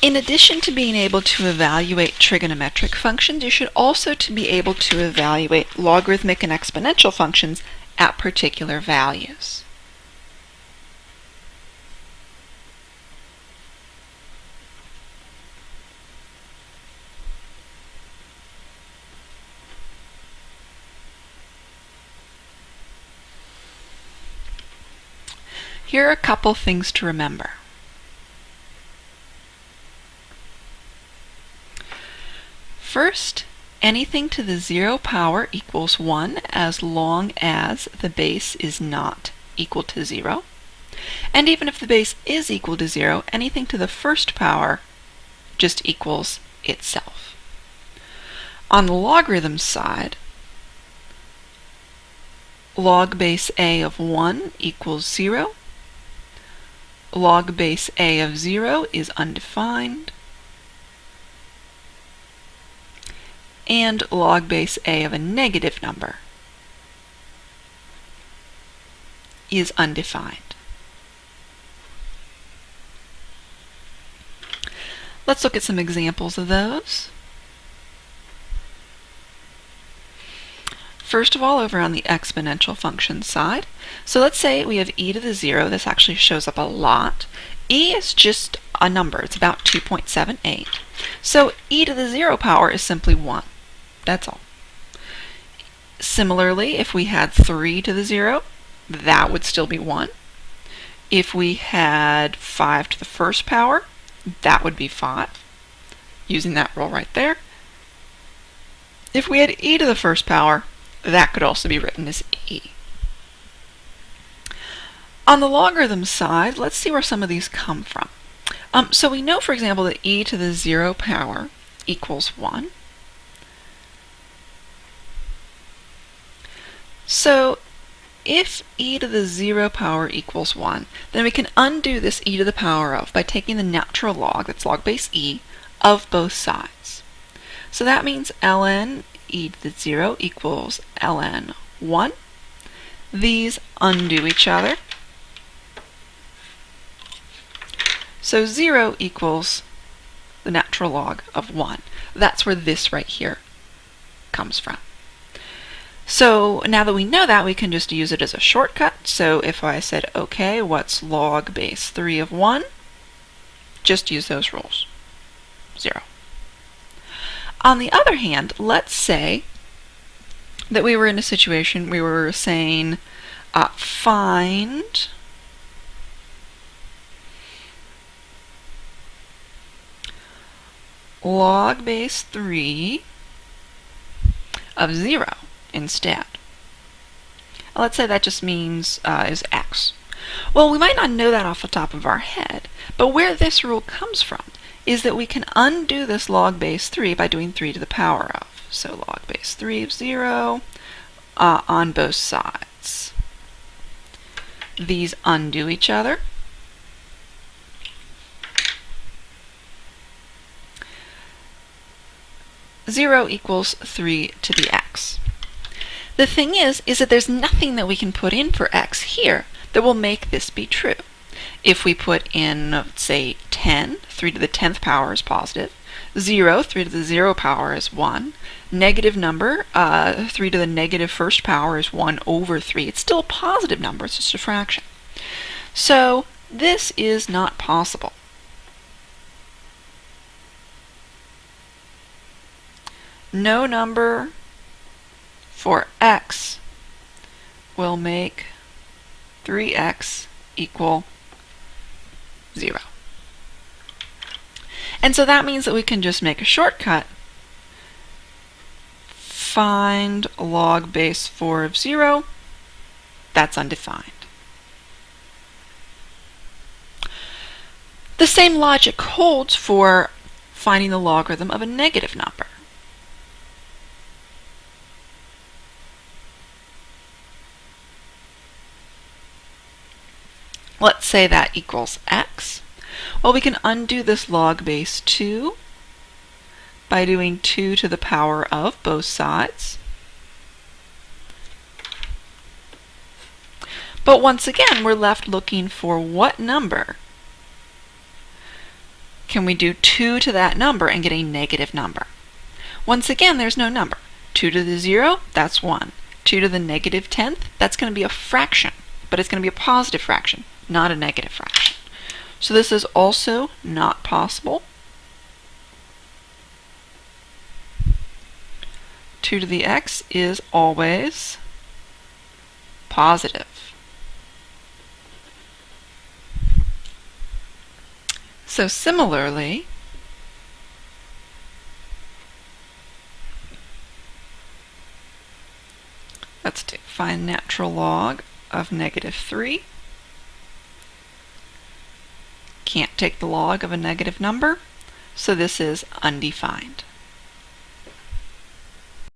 In addition to being able to evaluate trigonometric functions, you should also be able to evaluate logarithmic and exponential functions at particular values. Here are a couple things to remember. First, anything to the 0 power equals 1 as long as the base is not equal to 0. And even if the base is equal to 0, anything to the first power just equals itself. On the logarithm side, log base a of 1 equals 0. Log base a of 0 is undefined. And log base a of a negative number is undefined. Let's look at some examples of those. First of all, over on the exponential function side, so let's say we have e to the 0. This actually shows up a lot. E is just a number. It's about 2.78. So e to the 0 power is simply 1. That's all. Similarly, if we had 3 to the 0, that would still be 1. If we had 5 to the first power, that would be 5, using that rule right there. If we had e to the first power, that could also be written as e. On the logarithm side, let's see where some of these come from. So we know, for example, that e to the 0 power equals 1. So if e to the 0 power equals 1, then we can undo this e to the power of by taking the natural log, that's log base e, of both sides. So that means ln e to the 0 equals ln 1. These undo each other. So 0 equals the natural log of 1. That's where this right here comes from. So now that we know that, we can just use it as a shortcut. So if I said, okay, what's log base 3 of 1? Just use those rules. 0. On the other hand, let's say that we were in a situation we were saying find log base 3 of 0 instead. Let's say that just means is x. Well, we might not know that off the top of our head, but where this rule comes from is that we can undo this log base 3 by doing 3 to the power of. So log base 3 of 0 on both sides. These undo each other. Zero equals 3 to the x. The thing is that there's nothing that we can put in for x here that will make this be true. If we put in, let's say, 10, 3 to the 10th power is positive. 0, 3 to the 0 power is 1. Negative number, 3 to the negative first power is 1 over 3. It's still a positive number, it's just a fraction. So this is not possible. No number for x will make 3x equal 0. And so that means that we can just make a shortcut. Find log base 4 of 0. That's undefined. The same logic holds for finding the logarithm of a negative number. Let's say that equals x. Well, we can undo this log base 2 by doing 2 to the power of both sides. But once again, we're left looking for what number can we do 2 to that number and get a negative number? Once again, there's no number. 2 to the 0, that's 1. 2 to the negative 10th, that's going to be a fraction, but it's going to be a positive fraction, not a negative fraction. So this is also not possible. 2 to the x is always positive. So similarly, let's find natural log of negative 3. Can't take the log of a negative number, so this is undefined.